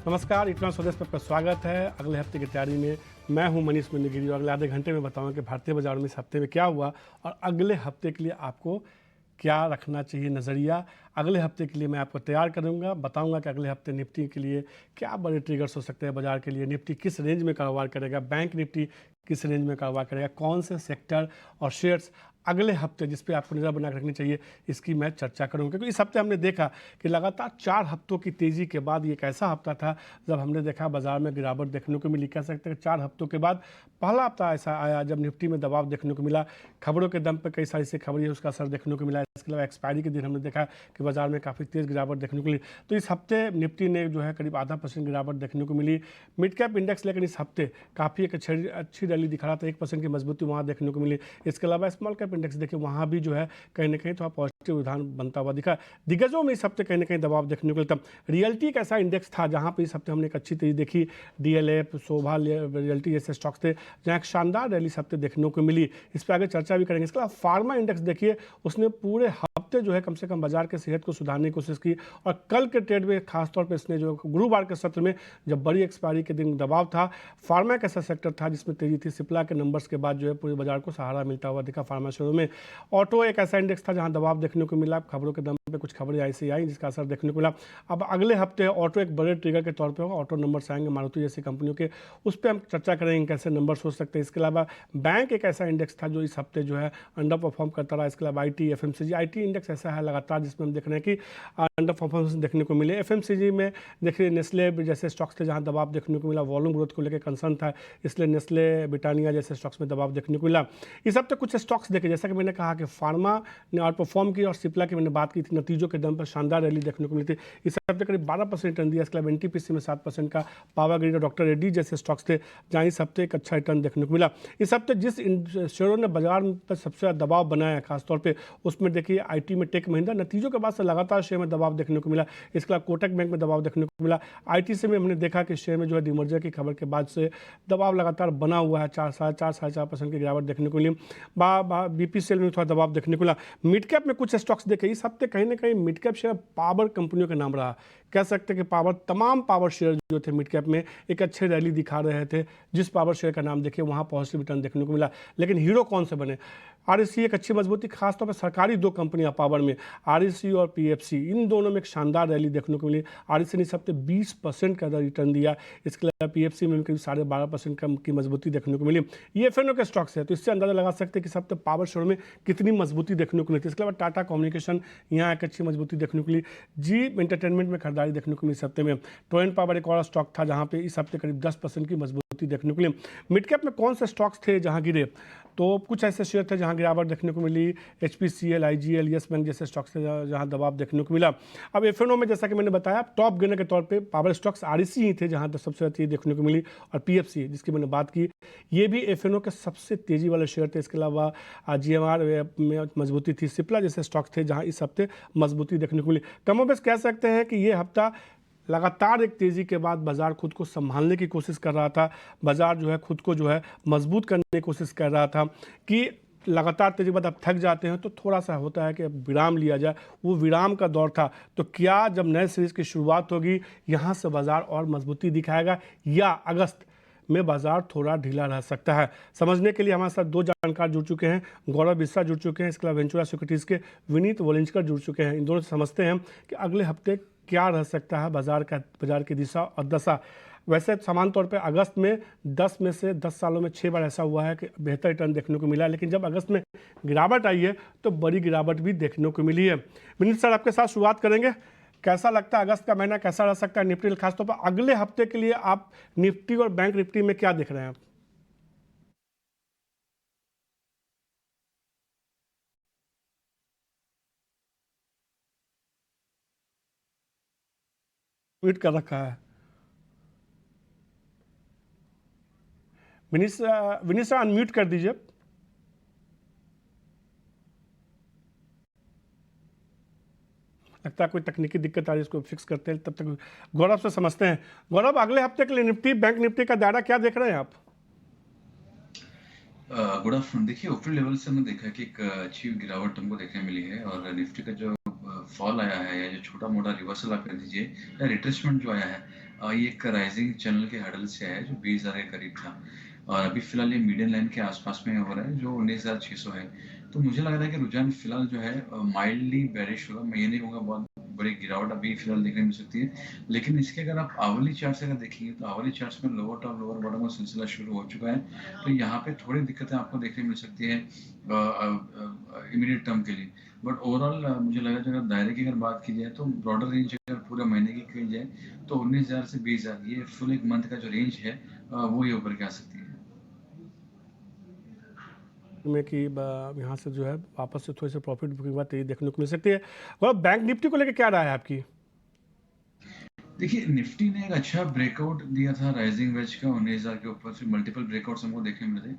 नमस्कार, इतना स्वदेश पर आपका स्वागत है। अगले हफ्ते की तैयारी में मैं हूं मनीष मंडगिरी और अगले आधे घंटे में बताऊंगा कि भारतीय बाजार में इस हफ्ते में क्या हुआ और अगले हफ्ते के लिए आपको क्या रखना चाहिए नज़रिया। अगले हफ्ते के लिए मैं आपको तैयार करूंगा, बताऊंगा कि अगले हफ्ते निफ्टी के लिए क्या बड़े ट्रिगर्स हो सकते हैं बाजार के लिए, निफ्टी किस रेंज में कारोबार करेगा, बैंक निफ्टी किस रेंज में कारोबार करेगा, कौन से सेक्टर और शेयर्स अगले हफ्ते जिस पे आपको नज़र बना के रखनी चाहिए, इसकी मैं चर्चा करूंगा। क्योंकि इस हफ्ते हमने देखा कि लगातार 4 हफ्तों की तेज़ी के बाद ये एक ऐसा हफ्ता था जब हमने देखा बाजार में गिरावट देखने को मिली। कह सकते हैं 4 हफ्तों के बाद पहला हफ्ता ऐसा आया जब निफ्टी में दबाव देखने को मिला। खबरों के दम पर कई सारी से खबरें उसका असर देखने को मिला। इसके अलावा एक्सपायरी के दिन हमने देखा कि बाजार में काफ़ी तेज़ गिरावट देखने को मिली। तो इस हफ्ते निफ्टी ने जो है करीब ½ % गिरावट देखने को मिली। मिड कैप इंडेक्स लेकिन इस हफ्ते काफ़ी एक अच्छी रैली दिखा रहा था, 1% की मजबूती वहाँ देखने को मिली। इसके अलावा स्मॉल कैप इंडेक्स देखिए वहाँ भी जो है कहीं ना कहीं थोड़ा पॉजिटिव रुझान बनता हुआ दिखा। दिग्गजों में इस हफ्ते कहीं ना कहीं दबाव देखने को मिलता। रियल्टी एक ऐसा इंडेक्स था जहाँ पर इस हफ्ते हमने एक अच्छी तेजी देखी। डीएलएफ, शोभा रियल्टी जैसे स्टॉक्स थे जहाँ एक शानदार रैली इस हफ्ते देखने को मिली। इस पर आगे चर्चा भी करेंगे। इसके अलावा फार्मा इंडेक्स देखिए उसने पूरे हफ्ते जो है कम से कम बाजार के सेहत को सुधारने की कोशिश की और कल के ट्रेड में खासतौर पर इसने जो गुरुवार के सत्र में जब बड़ी एक्सपायरी के दिन दबाव था, फार्मा एक ऐसा सेक्टर था जिसमें तेजी थी। सिप्ला के नंबर्स के बाद जो है पूरे बाजार को सहारा मिलता हुआ दिखा फार्मा शेयरों में। ऑटो एक ऐसा इंडेक्स था जहां दबाव देखने को मिला। खबरों के दम पे कुछ खबरें ऐसी आई जिसका असर देखने को मिला। अब अगले हफ्ते ऑटो एक बड़े ट्रिगर के तौर पे होगा। ऑटो नंबर्स आएंगे मारुति जैसी कंपनियों के, उस पर हम चर्चा करेंगे कैसे नंबर्स हो सकते हैं। इसके अलावा बैंक एक ऐसा इंडेक्स था जो इस हफ्ते जो है अंडर परफॉर्म करता रहा। इसके अलावा आईटी, एफएमसीजी, आईटी इंडेक्स ऐसा है लगातार जिसमें हम देख रहे हैं कि अंडर परफॉर्मेंस देखने को मिले। एफएमसीजी में देखिए नेस्ले जैसे स्टॉक्स थे जहां दबाव देखने को मिला, वॉल्यूम ग्रोथ को लेकर कंसर्न था, इसलिए नेस्ले, ब्रिटानिया जैसे स्टॉक्स में दबाव देखने को मिला। इस हफ्ते कुछ स्टॉक्स देखे जैसा कि मैंने कहा कि फार्मा ने आउट परफॉर्म की और सिप्ला की मैंने बात की थी, नतीजों के दम पर शानदार रैली देखने को मिली थी। इस हफ्ते करीब 12% रिटर्न दिया। इसके अलावा एनटीपीसी में 7% का, पावर ग्रिड और डॉक्टर रेड्डी जैसे स्टॉक्स थे जहां इस हफ्ते एक अच्छा रिटर्न देखने को मिला। इस हफ्ते जिस शेयरों ने बाजार पर सबसे ज़्यादा दबाव बनाया खासतौर पर उसमें देखिए आईटी में टेक महिंद्रा, नतीजों के बाद से लगातार शेयर में दबाव देखने को मिला। इसके अलावा कोटक बैंक में दबाव देखने को मिला। आईटीसी में हमने देखा कि शेयर में जो है डिमर्जर की खबर के बाद से दबाव लगातार बना हुआ है। 4.5-4.5% की गिरावट देखने को मिली। बीपीसीएल में थोड़ा दबाव देखने को मिला। मिड कैप में कुछ स्टॉक्स देखे इस हफ्ते कहीं ना कहीं मिड कैप शेयर पावर कंपनियों का नाम रहा। कह सकते हैं कि तमाम पावर शेयर जो थे मिड कैप में एक अच्छे रैली दिखा रहे थे। जिस पावर शेयर का नाम देखिए वहाँ पॉजिटिव रिटर्न देखने को मिला। लेकिन हीरो कौन से बने? आरईसी एक अच्छी मजबूती, खासतौर पर सरकारी 2 कंपनियां पावर में, आरईसी और पीएफसी, इन दोनों में एक शानदार रैली देखने को मिली। आरईसी ने इस हफ्ते 20% का रिटर्न दिया। इसके अलावा पीएफसी में करीब 12.5% की मजबूती देखने को मिली। ये एफएनओ के स्टॉक्स है तो इससे अंदाजा लगा सकते हैं कि इस हफ्ते पावर शेयर में कितनी मजबूती देखने को मिलती है। इसके अलावा टाटा कम्युनिकेशन यहाँ एक अच्छी मजबूती देखने को मिली। जी एंटरटेनमेंट में खरीदारी देखने को मिली इस हफ्ते में। टोरेंट पावर एक और स्टॉक था जहाँ पे इस हफ्ते करीब 10% की मजबूती देखने को मिली। मिड कैप में कौन से स्टॉक्स थे जहाँ गिरे? तो कुछ ऐसे शेयर थे जहां गिरावट देखने को मिली। एचपीसीएल, आईजीएल, यस बैंक जैसे स्टॉक्स थे जहां दबाव देखने को मिला। अब एफएनओ में जैसा कि मैंने बताया टॉप गेनर के तौर पे पावर स्टॉक्स आरईसी ही थे जहां सबसे ज़्यादा तेजी देखने को मिली, और पीएफसी जिसकी मैंने बात की ये भी एफएनओ के सबसे तेजी वाले शेयर थे। इसके अलावा जीएमआर में मजबूती थी। सिप्ला जैसे स्टॉक्स थे जहाँ इस हफ्ते मजबूती देखने को मिली। कमोबेश कह सकते हैं कि ये हफ्ता लगातार एक तेज़ी के बाद बाजार खुद को संभालने की कोशिश कर रहा था। बाजार जो है खुद को जो है मजबूत करने की कोशिश कर रहा था कि लगातार तेजी बाद आप थक जाते हैं तो थोड़ा सा होता है कि विराम लिया जाए। वो विराम का दौर था। तो क्या जब नए सीरीज की शुरुआत होगी यहाँ से बाजार और मजबूती दिखाएगा या अगस्त में बाजार थोड़ा ढीला रह सकता है? समझने के लिए हमारे साथ 2 जानकार जुड़ चुके हैं। गौरव मिश्रा जुड़ चुके हैं, इसके अलावा वेंचुरा सिक्योरिटीज़ के विनीत वोलिंजकर जुड़ चुके हैं। इन दोनों से समझते हैं कि अगले हफ्ते क्या रह सकता है बाजार की दिशा और दशा। वैसे सामान्य तौर पे अगस्त में 10 में से 10 सालों में 6 बार ऐसा हुआ है कि बेहतर रिटर्न देखने को मिला, लेकिन जब अगस्त में गिरावट आई है तो बड़ी गिरावट भी देखने को मिली है। विनीत सर, आपके साथ शुरुआत करेंगे। कैसा लगता है अगस्त का महीना कैसा रह सकता है निफ्टी, खासतौर पर अगले हफ्ते के लिए आप निफ्टी और बैंक निफ्टी में क्या देख रहे हैं आप? ट्वीट कर रखा है विनीत सर, अनम्यूट कर दीजिए। लगता है कोई तकनीकी दिक्कत आ रही है, इसको फिक्स करते हैं। तब तक गौरव से समझते हैं। गौरव, अगले हफ्ते के लिए निफ्टी बैंक निफ्टी का दायरा क्या देख रहे हैं आप? Good afternoon. देखिए ओपन लेवल से हमने देखा कि एक अच्छी गिरावट हमको देखने मिली है और निफ्टी का जो फॉल आया है या जो छोटा मोटा रिवर्सल आप कह दीजिए या रिट्रेसमेंट जो आया है, ये एक राइजिंग चैनल के हडल से है जो 20,000 के करीब था, और अभी फिलहाल ये मीडियन लाइन के आसपास में हो रहा है जो 19,600 है। तो मुझे लग रहा है कि रुझान फिलहाल जो है माइल्डली बेरिश होगा। मैं ये नहीं कहूँगा बहुत बड़ी गिरावट अभी फिलहाल देखने मिल सकती है, लेकिन इसके अगर आप आवली चार्ट से अगर देखेंगे तो आवली चार्ट्स में लोअर टॉप लोअर बॉटम का सिलसिला शुरू हो चुका है। तो यहाँ पे थोड़ी दिक्कतें आपको देखने मिल सकती है इमीडिएट टर्म के लिए। बट ओवरऑल मुझे लगा कि अगर दायरे की अगर बात की जाए तो ब्रॉडर रेंज अगर पूरे महीने की की जाए तो 19,000 से 20,000 ये फुल एक मंथ का जो रेंज है वो ये ऊपर के आ सकती है। में कि यहाँ से जो है वापस से थोड़ी सी प्रॉफिट बुकिंग बात ये देखने को मिल सकती है। और बैंक निफ्टी को लेकर क्या राय है आपकी? देखिए, निफ्टी ने एक अच्छा ब्रेकआउट दिया था राइजिंग वेज का 19,000 के ऊपर से, मल्टीपल ब्रेकआउट्स हमको देखने मिले थे।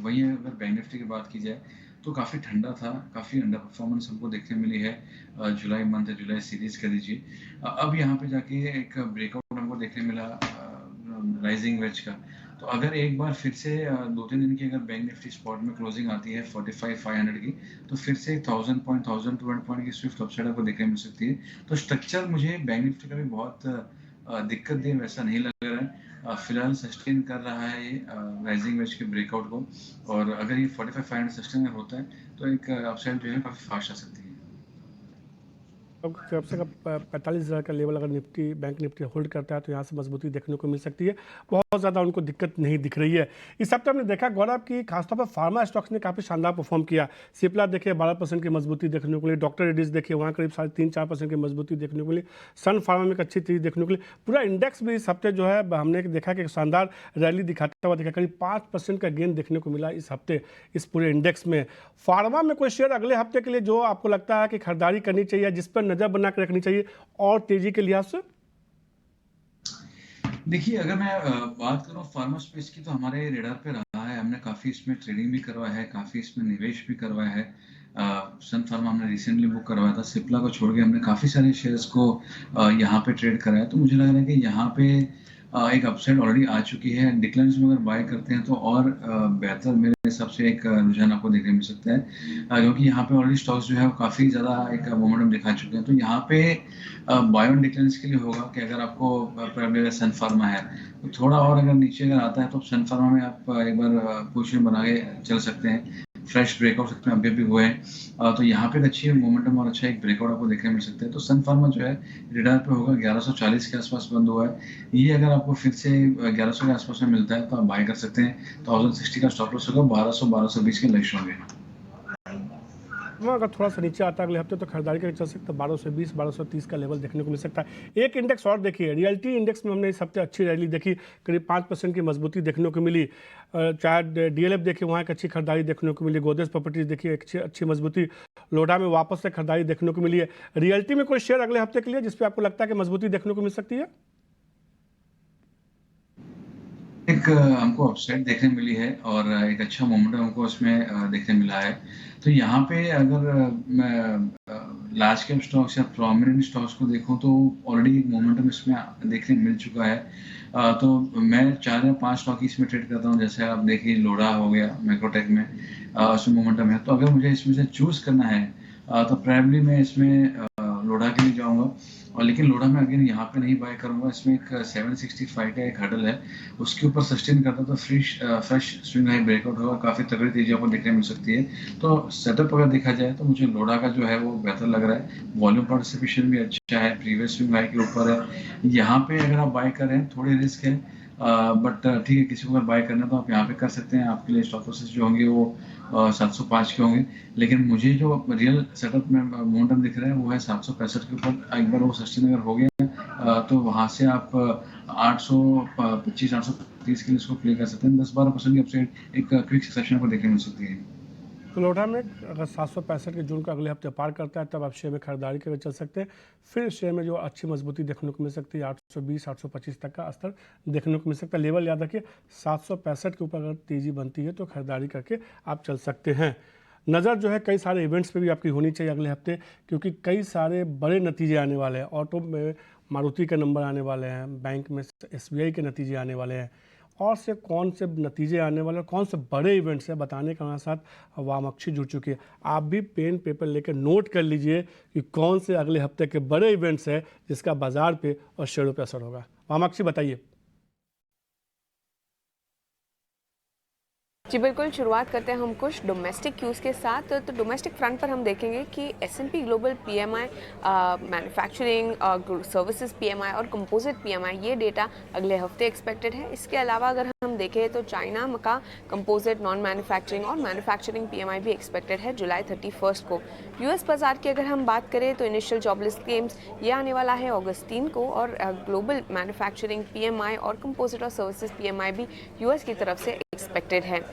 वहीं अगर बैंक निफ्टी की बात की जाए तो काफ़ी ठंडा था, काफ़ी अंडर परफॉर्मेंस हमको देखने मिली है जुलाई मंथ, जुलाई सीरीज कह दीजिए। अब यहाँ पे जाके एक ब्रेकआउट हमको देखने मिला राइजिंग वेज का। तो अगर एक बार फिर से 2-3 दिन की अगर बैंक निफ्टी स्पॉट में क्लोजिंग आती है 45,500 की, तो फिर से 1000 पॉइंट 1200 पॉइंट की स्विफ्ट अपसाइड आपको देखने मिल सकती है। तो स्ट्रक्चर मुझे बैंक निफ्टी का भी बहुत दिक्कत दे वैसा नहीं लग रहा है। फिलहाल सस्टेन कर रहा है ये राइजिंग वेज के ब्रेकआउट को, और अगर ये 45,500 सस्टेन होता है तो एक अपसाइड जो है काफ़ी फास्ट आ सकती है। अब कब से कब 45,000 का लेवल अगर निफ्टी बैंक निफ्टी होल्ड करता है तो यहाँ से मजबूती देखने को मिल सकती है। बहुत ज़्यादा उनको दिक्कत नहीं दिख रही है। इस हफ्ते हमने देखा गौरव की खासतौर पर फार्मा स्टॉक्स ने काफ़ी शानदार परफॉर्म किया। सिप्ला देखिए 12% की मजबूती देखने को मिली, डॉक्टर रेड्डीज देखिए वहाँ करीब 3.5-4% की मजबूती देखने को मिली, सन फार्मा में एक अच्छी चीज़ देखने को मिली। पूरा इंडेक्स भी इस हफ्ते जो है हमने देखा कि शानदार रैली दिखाता हुआ देखा, करीब 5% का गेन देखने को मिला इस हफ्ते इस पूरे इंडेक्स में। फार्मा में कोई शेयर अगले हफ्ते के लिए जो आपको लगता है कि खरीदारी करनी चाहिए, जिस पर नज़र बना के रखनी चाहिए और तेजी के लिहाज से? देखिए, अगर मैं बात करूँ फार्मा स्पेस की तो हमारे रेडार पे रहा है। हमने काफ़ी इसमें ट्रेडिंग भी करवाया है, काफ़ी इसमें निवेश भी करवाया है। सन फार्मा हमने रिसेंटली बुक करवाया था। सिप्ला को छोड़ के हमने काफ़ी सारे शेयर्स को यहाँ पे ट्रेड कराया। तो मुझे लग रहा है कि यहाँ पे एक अपसाइड ऑलरेडी आ चुकी है। डिक्लाइंस में अगर बाय करते हैं तो और बेहतर मेरे हिसाब से एक रुझान आपको देखने मिल सकता है, क्योंकि यहाँ पे ऑलरेडी स्टॉक्स जो है वो काफ़ी ज़्यादा एक मोमेंटम दिखा चुके हैं। तो यहाँ पे बाय ऑन डिक्लाइंस के लिए होगा कि अगर आपको probably अगर सन फार्मा है तो थोड़ा और अगर नीचे अगर आता है तो सन फार्मा में आप एक बार पोजीशन बना के चल सकते हैं। फ्रेश ब्रेकआउट सकते हैं, अभी भी हुए हैं। तो यहाँ पे एक अच्छी मोमेंटम और अच्छा एक ब्रेकआउट आपको देखने मिल सकता है। तो सन फार्मा जो है रिडार पे होगा, 1140 के आसपास बंद हुआ है। ये अगर आपको फिर से 1100 के आसपास में मिलता है तो आप बाय कर सकते हैं। 1060 का स्टॉप लॉस होगा, 1200-1220 के लक्ष्य होंगे। हाँ, अगर थोड़ा सा नीचे आता है अगले हफ्ते तो खरीदारी करके चल सकता है। 1220 1230 का लेवल देखने को मिल सकता है। एक इंडेक्स और देखिए, रियल्टी इंडेक्स में हमने इस हफ्ते अच्छी रैली देखी, करीब 5% की मजबूती देखने को मिली। चाहे डीएलएफ देखिए वहाँ एक अच्छी खरीदारी देखने को मिली, गोदरेज प्रॉपर्टीज देखिए एक अच्छी मजबूती, लोढ़ा में वापस से खरीदारी देखने को मिली है। रियल्टी में कोई शेयर अगले हफ्ते के लिए जिसपे आपको लगता है कि मजबूती देखने को मिल सकती है? एक हमको अपसाइड देखने मिली है और एक अच्छा मोमेंटम हमको उसमें देखने मिला है। तो यहाँ पे अगर मैं लार्ज कैप स्टॉक्स या प्रोमिनेंट स्टॉक्स को देखूँ तो ऑलरेडी एक मोमेंटम इसमें देखने मिल चुका है। तो मैं 4 या 5 स्टॉक इसमें ट्रेड करता हूँ। जैसे आप देखिए लोढ़ा हो गया मैक्रोटेक में, उसमें मोमेंटम है। तो अगर मुझे इसमें से चूज़ करना है तो प्रोबेबली मैं इसमें लोढ़ा के लिए जाऊँगा। और लेकिन लोढ़ा में अगेन यहाँ पे नहीं बाय करूँगा। इसमें एक 765 का एक हर्डल है, उसके ऊपर सस्टेन करता तो फ्रेश स्विंग हाई ब्रेकआउट होगा, काफ़ी तगड़ी तेजी आपको देखने मिल सकती है। तो सेटअप अगर देखा जाए तो मुझे लोढ़ा का जो है वो बेहतर लग रहा है। वॉल्यूम पार्टिसिपेशन भी अच्छा है, प्रीवियस स्विंग हाई के ऊपर है। यहाँ पे अगर आप बाय कर रहे हैं थोड़ी रिस्क है, बट ठीक है, किसी को अगर बाय करना है तो आप यहाँ पे कर सकते हैं। आपके लिए स्टॉप लॉसेस जो होंगे वो 705 के होंगे। लेकिन मुझे जो रियल सेटअप में मोमेंटम दिख रहा है वो है 765 के ऊपर। एक बार वो सस्टेन अगर हो गया तो वहाँ से आप 825 830 के लिए इसको प्ले कर सकते हैं। 10-12% की अपसाइड एक क्विक सक्सेशन आपको देखने मिल सकती है। तो लोढ़ा में अगर 765 के जून का अगले हफ्ते पार करता है तब आप शेयर में खरीदारी करके चल सकते हैं। फिर शेयर में जो अच्छी मजबूती देखने को मिल सकती है 820 825 तक का स्तर देखने को मिल सकता है। लेवल याद रखिए 765 के ऊपर अगर तेज़ी बनती है तो खरीदारी करके आप चल सकते हैं। नज़र जो है कई सारे इवेंट्स पे भी आपकी होनी चाहिए अगले हफ्ते, क्योंकि कई सारे बड़े नतीजे आने वाले हैं। ऑटो में मारुति के नंबर आने वाले हैं, बैंक में एसबीआई के नतीजे आने वाले हैं, और से कौन से नतीजे आने वाले और कौन से बड़े इवेंट्स हैं बताने के हमारे साथ वामाक्षी जुड़ चुकी है। आप भी पेन पेपर लेकर नोट कर लीजिए कि कौन से अगले हफ्ते के बड़े इवेंट्स हैं जिसका बाजार पे और शेयरों पे असर होगा। वामाक्षी बताइए। जी बिल्कुल, शुरुआत करते हैं हम कुछ डोमेस्टिक क्यूज़ के साथ। तो डोमेस्टिक फ्रंट पर हम देखेंगे कि S&P global PMI, manufacturing, services PMI और कंपोजिट PMI ये डेटा अगले हफ्ते एक्सपेक्टेड है। इसके अलावा अगर हम देखें तो चाइना का कंपोजिट, नॉन मैन्युफैक्चरिंग और मैन्युफैक्चरिंग PMI भी एक्सपेक्टेड है जुलाई 31 को। US बाजार की अगर हम बात करें तो इनिशियल जॉबलेस क्लेम्स ये आने वाला है अगस्त 3 को, और ग्लोबल मैन्युफैक्चरिंग PMI और कंपोजिट और सर्विसेज PMI भी US की तरफ से एक्सपेक्टेड है।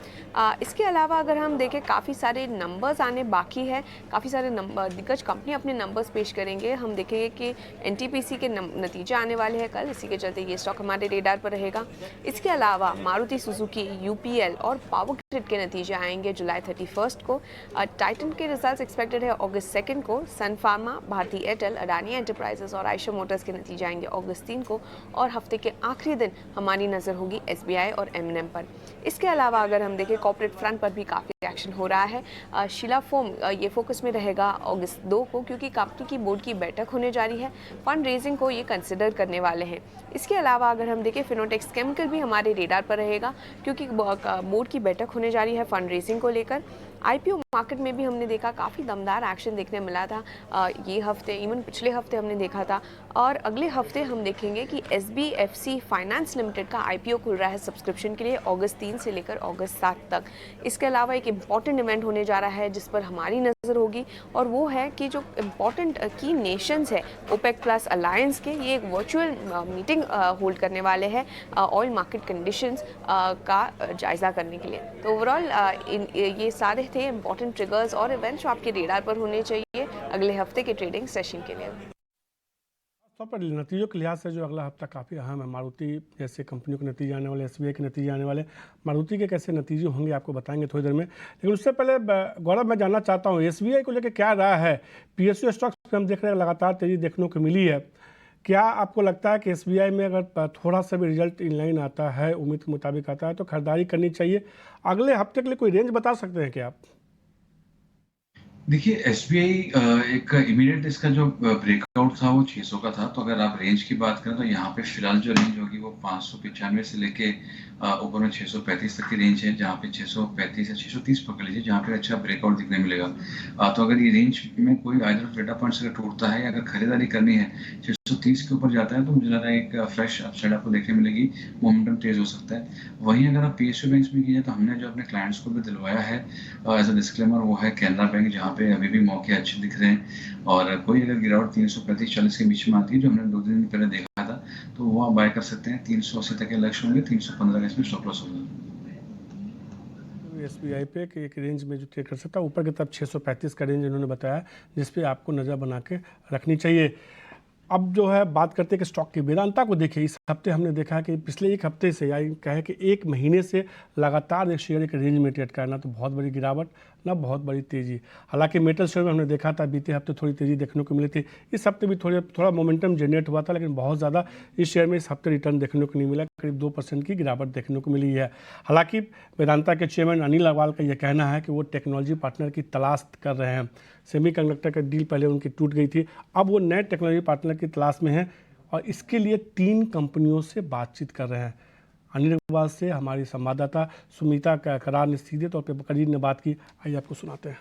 इसके अलावा अगर हम देखें काफ़ी सारे नंबर्स आने बाकी है, काफ़ी सारे नंबर दिग्गज कंपनी अपने नंबर्स पेश करेंगे। हम देखेंगे कि NTPC के नतीजे आने वाले हैं कल, इसी के चलते ये स्टॉक हमारे रेडार पर रहेगा। इसके अलावा मारुति सुजुकी, UPL और पावर ग्रिड के नतीजे आएंगे जुलाई 31 को। टाइटन के रिजल्ट्स एक्सपेक्टेड है अगस्त 2 को। Sun pharma, Bharti Airtel, Adani enterprises और आयशर मोटर्स के नतीजे आएंगे अगस्त 3 को। और हफ्ते के आखिरी दिन हमारी नज़र होगी SBI और M&M पर। इसके अलावा अगर हम देखें कॉर्पोरेट फ्रंट पर भी काफ़ी एक्शन हो रहा है। शीला फोम ये फोकस में रहेगा अगस्त 2 को, क्योंकि कंपनी की बोर्ड की बैठक होने जा रही है। फंड रेजिंग को ये कंसिडर करने वाले हैं। इसके अलावा अगर हम देखें फिनोटेक्स केमिकल भी हमारे रेडार पर रहेगा, क्योंकि बोर्ड की बैठक होने जा रही है फंड रेजिंग को लेकर। IPO मार्केट में भी हमने देखा काफ़ी दमदार एक्शन देखने मिला था ये हफ्ते, इवन पिछले हफ्ते हमने देखा था। और अगले हफ्ते हम देखेंगे कि SBFC फाइनेंस लिमिटेड का IPO खुल रहा है सब्सक्रिप्शन के लिए अगस्त 3 से लेकर अगस्त 7 तक। इसके अलावा एक इम्पॉर्टेंट इवेंट होने जा रहा है जिस पर हमारी नज़र होगी, और वो है कि जो इम्पॉर्टेंट की नेशंस है OPEC प्लस अलायंस के, ये एक वर्चुअल मीटिंग होल्ड करने वाले हैं ऑयल मार्केट कंडीशंस का जायज़ा करने के लिए। तो ओवरऑल ये सारे थे इम्पॉर्टेंट ट्रिगर्स और इवेंट्स जो आपके रेडार पर होने चाहिए अगले हफ्ते के ट्रेडिंग सेशन के लिए। तौर पर नतीजों के लिहाज से जो अगला हफ्ता काफ़ी अहम है, मारुति जैसे कंपनियों के नतीजे आने वाले, SBI के नतीजे आने वाले। मारुति के कैसे नतीजे होंगे आपको बताएंगे थोड़ी देर में, लेकिन उससे पहले गौरव मैं जानना चाहता हूँ SBI को लेकर क्या राय है। PSU स्टॉक्स पे हम देख रहे हैं लगातार तेजी देखने को मिली है। क्या आपको लगता है कि SBI में अगर थोड़ा सा भी रिजल्ट इनलाइन आता है, उम्मीद के मुताबिक आता है, तो खरीदारी करनी चाहिए? अगले हफ्ते के लिए कोई रेंज बता सकते हैं क्या आप? देखिए SBI एक इमीडिएट इसका जो ब्रेकआउट था वो 600 का था। तो अगर आप रेंज की बात करें तो यहाँ पे फिलहाल जो रेंज होगी वो 595 से लेके ऊपर में 635 तक की रेंज है, जहाँ पे 635 या 630 पकड़ लीजिए, जहाँ पे अच्छा ब्रेकआउट दिखने मिलेगा। तो अगर ये रेंज में कोई आइदर डेटा पॉइंट्स अगर टूटता है या अगर खरीदारी करनी है 630 के ऊपर जाता है तो मुझे लग रहा है एक फ्रेश अपसाइड आपको देखने मिलेगी, मोमेंटम तेज हो सकता है। वहीं अगर आप PSU बैंक्स में कीजिए तो हमने जो अपने क्लाइंट्स को भी दिलवाया है एज अ डिस्क्लेमर, वो है कैनरा बैंक, जहाँ पे अभी भी मौके अच्छे दिख रहे हैं। और कोई अगर गिरावट 335-40 के बीच में आती है, जो हमने 2 दिन पहले देखा था, तो वो आप बाय कर सकते हैं। 380 तक के लक्ष्य होंगे, 315 का इसमें स्टॉप लॉस होगा। SBI पे कि एक रेंज में जो ट्रेड कर सकता है, ऊपर की तरफ 635 का रेंज इन्होंने बताया, जिस पे आपको नज़र बना के रखनी चाहिए। अब जो है बात करते हैं कि स्टॉक की वेदांता को देखिए। इस हफ्ते हमने देखा कि पिछले एक हफ्ते से या कहे कि एक महीने से लगातार एक शेयर एक रेंज में ट्रेड करना, तो बहुत बड़ी गिरावट ना बहुत बड़ी तेज़ी। हालांकि मेटल शेयर में हमने देखा था बीते हफ्ते थोड़ी तेज़ी देखने को मिली थी, इस हफ्ते भी थोड़ा मोमेंटम जनरेट हुआ था, लेकिन बहुत ज़्यादा इस शेयर में इस हफ्ते रिटर्न देखने को नहीं मिला। करीब 2% की गिरावट देखने को मिली है। हालांकि वेदांता के चेयरमैन अनिल अग्रवाल का यह कहना है कि वो टेक्नोलॉजी पार्टनर की तलाश कर रहे हैं। सेमीकंडक्टर का डील पहले उनकी टूट गई थी, अब वो नए टेक्नोलॉजी पार्टनर की तलाश में हैं और इसके लिए 3 कंपनियों से बातचीत कर रहे हैं। अनिल अग्रवाल से हमारी संवाददाता सुमिता करार ने सीधे तौर पर करीब ने बात की, आइए आपको सुनाते हैं।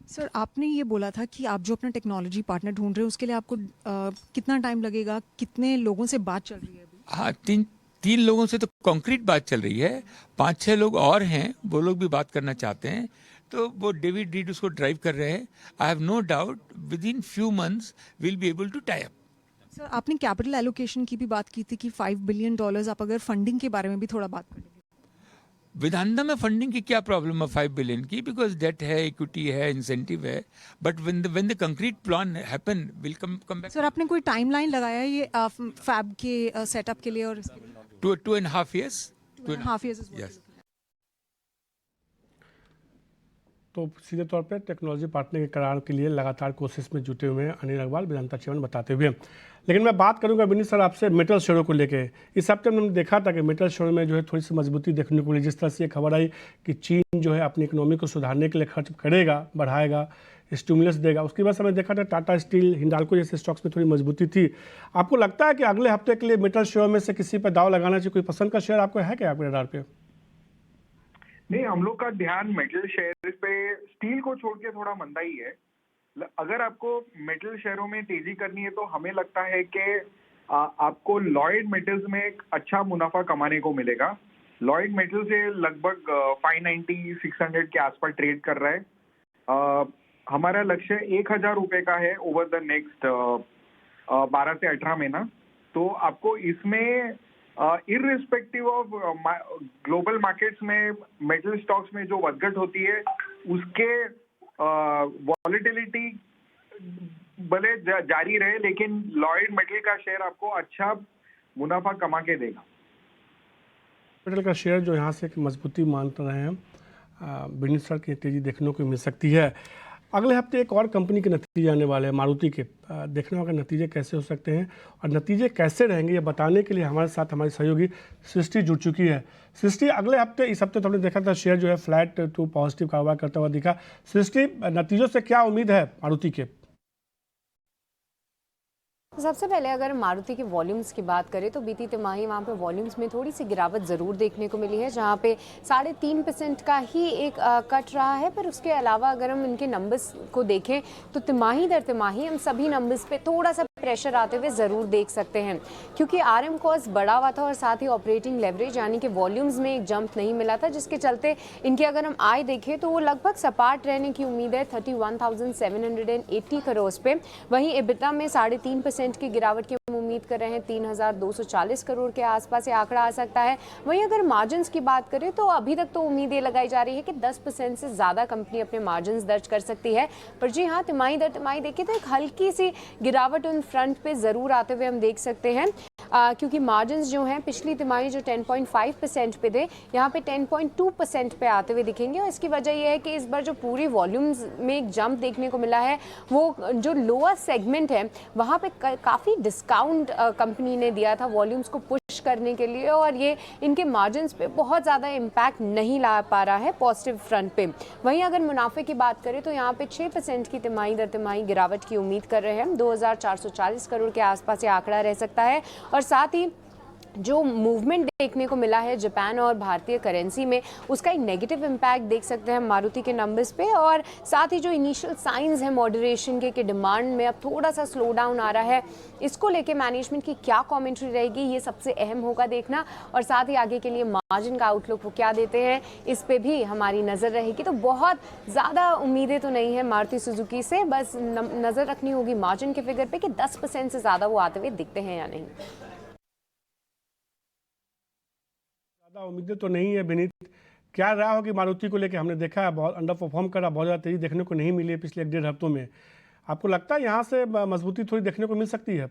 सर, आपने ये बोला था कि आप जो अपना टेक्नोलॉजी पार्टनर ढूंढ रहे हैं उसके लिए आपको कितना टाइम लगेगा, कितने लोगों से बात चल रही है अभी? हाँ, तीन लोगों से तो कॉन्क्रीट बात चल रही है, 5-6 लोग और हैं, वो लोग भी बात करना चाहते हैं। तो वो डेविड रीड उसको ड्राइव कर रहे हैं। I have no doubt within few months will be able to tie up. Sir, आपने कैपिटल एलोकेशन की भी बात की थी कि $5 बिलियन, आप अगर फंडिंग के बारे में भी थोड़ा बात करेंगे। वेदांता में फंडिंग की क्या प्रॉब्लम है 5 बिलियन की, बिकॉज डेट है, इक्विटी है, इंसेंटिव है, but when the concrete plan happen will come back. Sir, आपने कोई टाइमलाइन लगाया है ये फैब के सेटअप के लिए? और 2.5 years. 2.5 years is what Yes. तो सीधे तौर पे टेक्नोलॉजी पार्टनर के करार के लिए लगातार कोशिश में जुटे हुए हैं अनिल अग्रवाल वेदांता चैनल बताते हुए। लेकिन मैं बात करूंगा विनीत सर आपसे मेटल शेयरों को लेके। इस हफ्ते हमने देखा था कि मेटल शेयरों में जो है थोड़ी सी मजबूती देखने को मिली, जिस तरह से ये खबर आई कि चीन जो है अपनी इकोनॉमी को सुधारने के लिए खर्च करेगा, बढ़ाएगा, स्टिमुलस देगा। उसकी वजह से हमने देखा था टाटा स्टील, हिंडाल्को जैसे स्टॉक्स में थोड़ी मजबूती थी। आपको लगता है कि अगले हफ्ते के लिए मेटल शेयर में से किसी पर दाव लगाना चाहिए? कोई पसंद का शेयर आपको है क्या आपके रडार पे? नहीं, हम लोग का ध्यान मेटल शेयर पे, स्टील को छोड़ के थोड़ा मंदा ही है। अगर आपको मेटल शेयरों में तेजी करनी है तो हमें लगता है कि आपको लॉयड मेटल्स में एक अच्छा मुनाफा कमाने को मिलेगा। लॉयड मेटल से लगभग 590-600 के आसपास ट्रेड कर रहा है। हमारा लक्ष्य 1000 रुपये का है ओवर द नेक्स्ट 12 से 18 महीना। तो आपको इसमें इररिस्पेक्टिव ऑफ ग्लोबल मार्केट्स में मेटल स्टॉक्स में जो वदघट होती है उसके वॉलेटिलिटी भले जारी रहे, लेकिन लॉयड मेटल का शेयर आपको अच्छा मुनाफा कमा के देगा। मेटल का शेयर जो यहाँ से मजबूती मान रहे हैं, विनीत सर की तेजी देखने को मिल सकती है। अगले हफ्ते एक और कंपनी के नतीजे आने वाले हैं, मारुति के। देखने होगा नतीजे कैसे हो सकते हैं और नतीजे कैसे रहेंगे, ये बताने के लिए हमारे साथ हमारी सहयोगी सृष्टि जुड़ चुकी है। सृष्टि, अगले हफ्ते, इस हफ्ते तो हमने देखा था शेयर जो है फ्लैट टू पॉजिटिव कारोबार करता हुआ दिखा। सृष्टि, नतीजों से क्या उम्मीद है मारुति के? सबसे पहले अगर मारुति के वॉल्यूम्स की बात करें तो बीती तिमाही वहाँ पे वॉल्यूम्स में थोड़ी सी गिरावट ज़रूर देखने को मिली है, जहाँ पे 3.5% का ही एक कट रहा है। पर उसके अलावा अगर हम इनके नंबर्स को देखें तो तिमाही दर तिमाही हम सभी नंबर्स पे थोड़ा सा प्रेशर आते हुए ज़रूर देख सकते हैं, क्योंकि RM कॉस्ट बढ़ा हुआ था और साथ ही ऑपरेटिंग लेवरेज यानी कि वॉल्यूम्स में एक जंप नहीं मिला था, जिसके चलते इनकी अगर हम आय देखें तो वो लगभग सपाट रहने की उम्मीद है 31,780 करोड़ पे। वहीं EBITDA में 3.5% की गिरावट की हम उम्मीद कर रहे हैं, 3,240 करोड़ के आसपास ये आंकड़ा आ सकता है। वहीं अगर मार्जिन्स की बात करें तो अभी तक तो उम्मीद ये लगाई जा रही है कि 10% से ज़्यादा कंपनी अपने मार्जिन्स दर्ज कर सकती है। पर जी हाँ, तिमाही दर तिमाही देखें तो एक हल्की सी गिरावट उन फ्रंट पे ज़रूर आते हुए हम देख सकते हैं, क्योंकि मार्जिन्स जो हैं पिछली तिमाही जो 10.5% पे थे, यहाँ पे 10.2% पे आते हुए दिखेंगे। और इसकी वजह यह है कि इस बार जो पूरी वॉल्यूम्स में एक जंप देखने को मिला है, वो जो लोअर सेगमेंट है वहाँ पे काफ़ी डिस्काउंट कंपनी ने दिया था वॉल्यूम्स को पुश करने के लिए, और ये इनके मार्जिन्स पे बहुत ज़्यादा इम्पैक्ट नहीं ला पा रहा है पॉजिटिव फ्रंट पे। वहीं अगर मुनाफे की बात करें तो यहाँ पे 6% की तिमाही दर तिमाही गिरावट की उम्मीद कर रहे हैं। 2,440 करोड़ के आसपास ये आंकड़ा रह सकता है। और साथ ही जो मूवमेंट देखने को मिला है जापान और भारतीय करेंसी में, उसका एक नेगेटिव इम्पैक्ट देख सकते हैं मारुति के नंबर्स पे। और साथ ही जो इनिशियल साइंस है मॉडरेशन के डिमांड में अब थोड़ा सा स्लो डाउन आ रहा है, इसको लेके मैनेजमेंट की क्या कमेंट्री रहेगी, ये सबसे अहम होगा देखना। और साथ ही आगे के लिए मार्जिन का आउटलुक वो क्या देते हैं, इस पे भी हमारी नज़र रहेगी। तो बहुत ज़्यादा उम्मीदें तो नहीं है मारुति सुजुकी से, बस नज़र रखनी होगी मार्जिन के फिगर पे कि 10% से ज़्यादा वो आते हुए दिखते हैं या नहीं। उम्मीदें तो नहीं है विनीत। क्या रहा होगी मारुति को लेके? हमने देखा है बहुत अंडर परफॉर्म करा, बहुत ज़्यादा तेजी देखने को नहीं मिली है पिछले 1-1.5 हफ्तों में। आपको लगता है यहाँ से मजबूती थोड़ी देखने को मिल सकती है?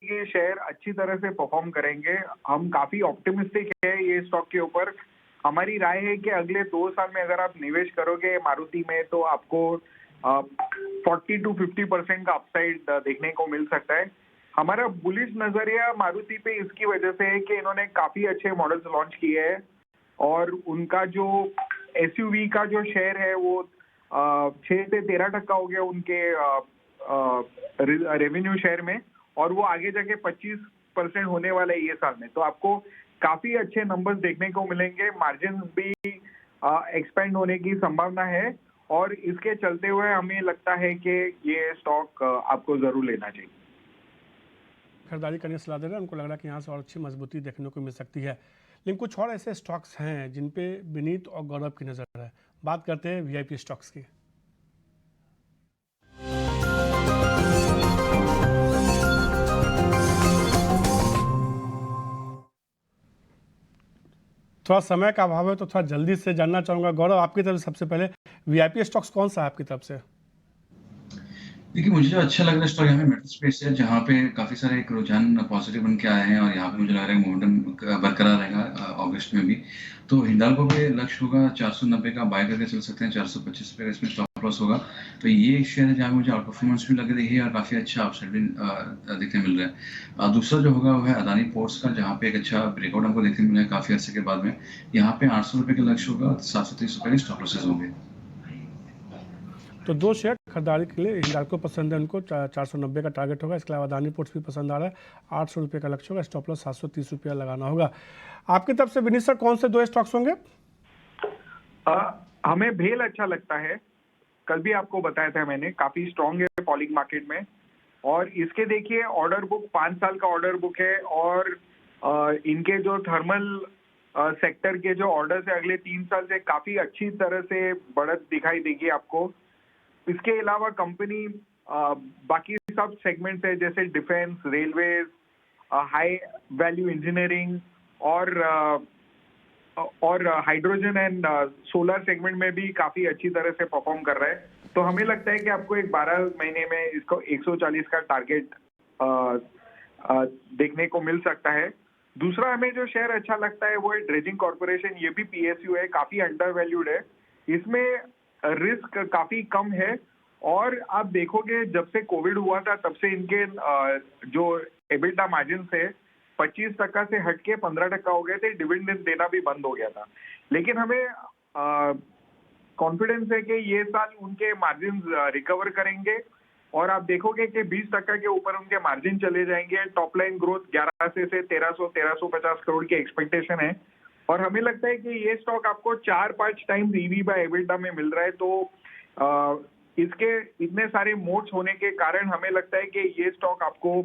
ये शेयर अच्छी तरह से परफॉर्म करेंगे, हम काफी ऑप्टिमिस्टिक है ये स्टॉक के ऊपर। हमारी राय है कि अगले 2 साल में अगर आप निवेश करोगे मारुति में तो आपको 40-50% का अपसाइड देखने को मिल सकता है। हमारा बुलिश नजरिया मारुति पे इसकी वजह से है कि इन्होंने काफी अच्छे मॉडल्स लॉन्च किए हैं और उनका जो SUV का जो शेयर है वो 6 से 13% हो गया उनके रेवेन्यू शेयर में, और वो आगे जाके 25% होने वाला है ये साल में। तो आपको काफी अच्छे नंबर्स देखने को मिलेंगे, मार्जिन भी एक्सपेंड होने की संभावना है, और इसके चलते हुए हमें लगता है कि ये स्टॉक आपको जरूर लेना चाहिए। खरीदारी करने की सलाह दे रहे हैं, उनको लग रहा है कि यहाँ से और अच्छी मजबूती देखने को मिल सकती है। लेकिन कुछ और ऐसे स्टॉक्स हैं जिन पे विनीत और गौरव की नज़र है। बात करते हैं VIP स्टॉक्स की। थोड़ा समय का अभाव है तो थोड़ा जल्दी से जानना चाहूँगा गौरव, आपकी तरफ से सबसे पहले VIP स्टॉक्स कौन सा है आपकी तरफ से? देखिए, मुझे जो अच्छा लग रहा है स्टॉक यहाँ पे मेटल स्पेस है, जहाँ पे काफ़ी सारे एक रुझान पॉजिटिव बन के आए हैं और यहाँ पे मुझे लग रहा है मोमेंटम बरकरार रहेगा अगस्त में भी। तो हिंडाल्को पे लक्ष्य होगा 490 का, बाय करके चल सकते हैं। 425 रुपये का इसमें स्टॉप लॉस होगा। तो ये एक शेयर है जहाँ मुझे आउट परफॉर्मेंस भी लग रही है और काफ़ी अच्छा अपसाइड भी देखने मिल रहा है। दूसरा जो होगा वो है अदानी पोर्ट्स का, जहाँ पे एक अच्छा ब्रेकआउट हमको देखने मिला है काफ़ी अर्से के बाद में। यहाँ पे 800 रुपये का लक्ष्य होगा, 730 रुपये के स्टॉप लॉसेज होंगे। तो दो शेयर खरीदारी के लिए हिंडाल्को पसंद है, उनको 490 का टारगेट होगा। इसके अलावा अदानी पोर्ट्स भी पसंद आ रहा है, 800 रुपये का लक्ष्य होगा, स्टॉप लॉस 730 रुपया लगाना होगा। आपकी तरफ से विनीत सर कौन से दो स्टॉक्स होंगे? हमें भेल अच्छा लगता है, कल भी आपको बताया था मैंने, काफी स्ट्रांग है फॉलिंग मार्केट में। और इसके देखिए ऑर्डर बुक 5 साल का ऑर्डर बुक है और इनके जो थर्मल सेक्टर के जो ऑर्डर्स है अगले 3 साल से काफी अच्छी तरह से बढ़त दिखाई देगी आपको। इसके अलावा कंपनी बाकी सब सेगमेंट्स है जैसे defence, railways, high value engineering और हाइड्रोजन एंड सोलर सेगमेंट में भी काफी अच्छी तरह से परफॉर्म कर रहा है। तो हमें लगता है कि आपको एक 12 महीने में इसको 140 का टारगेट देखने को मिल सकता है। दूसरा हमें जो शेयर अच्छा लगता है वो है ड्रेजिंग कॉर्पोरेशन। ये भी पीएसयू है, काफी अंडर वैल्यूड है, इसमें रिस्क काफी कम है। और आप देखोगे जब से कोविड हुआ था तब से इनके जो एबिटा मार्जिन से 25% से हटके 15% हो गए थे, डिविडेंड देना भी बंद हो गया था। लेकिन हमें कॉन्फिडेंस है कि ये साल उनके मार्जिन रिकवर करेंगे और आप देखोगे कि 20% के ऊपर उनके मार्जिन चले जाएंगे। टॉप लाइन ग्रोथ 1100 से 1350 करोड़ की एक्सपेक्टेशन है और हमें लगता है कि ये स्टॉक आपको 4-5 टाइम्स ईवी बाय एबिटा में मिल रहा है। तो इसके इतने सारे मोड्स होने के कारण हमें लगता है कि ये स्टॉक आपको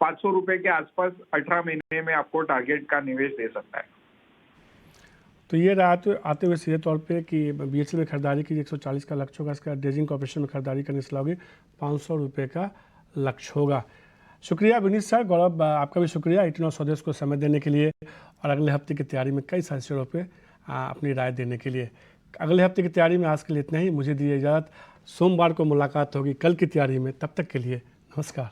500 रुपए के आसपास 18 महीने में आपको टारगेट का निवेश दे सकता है। तो ये रहा आते हुए सीधे तौर पे कि बीएचईएल में खरीदारी की 140 का लक्ष्य होगा, इसका ड्रेजिंग कॉर्पोरेशन में खरीदारी करने से होगी 500 रुपये का लक्ष्य होगा। शुक्रिया विनीत सर। गौरव, आपका भी शुक्रिया इतना स्वदेश को समय देने के लिए और अगले हफ्ते की तैयारी में कई सारे शेयरों पे अपनी राय देने के लिए। अगले हफ्ते की तैयारी में आज के लिए इतना ही, मुझे दीजिए इजाज़त। सोमवार को मुलाकात होगी कल की तैयारी में, तब तक के लिए नमस्कार।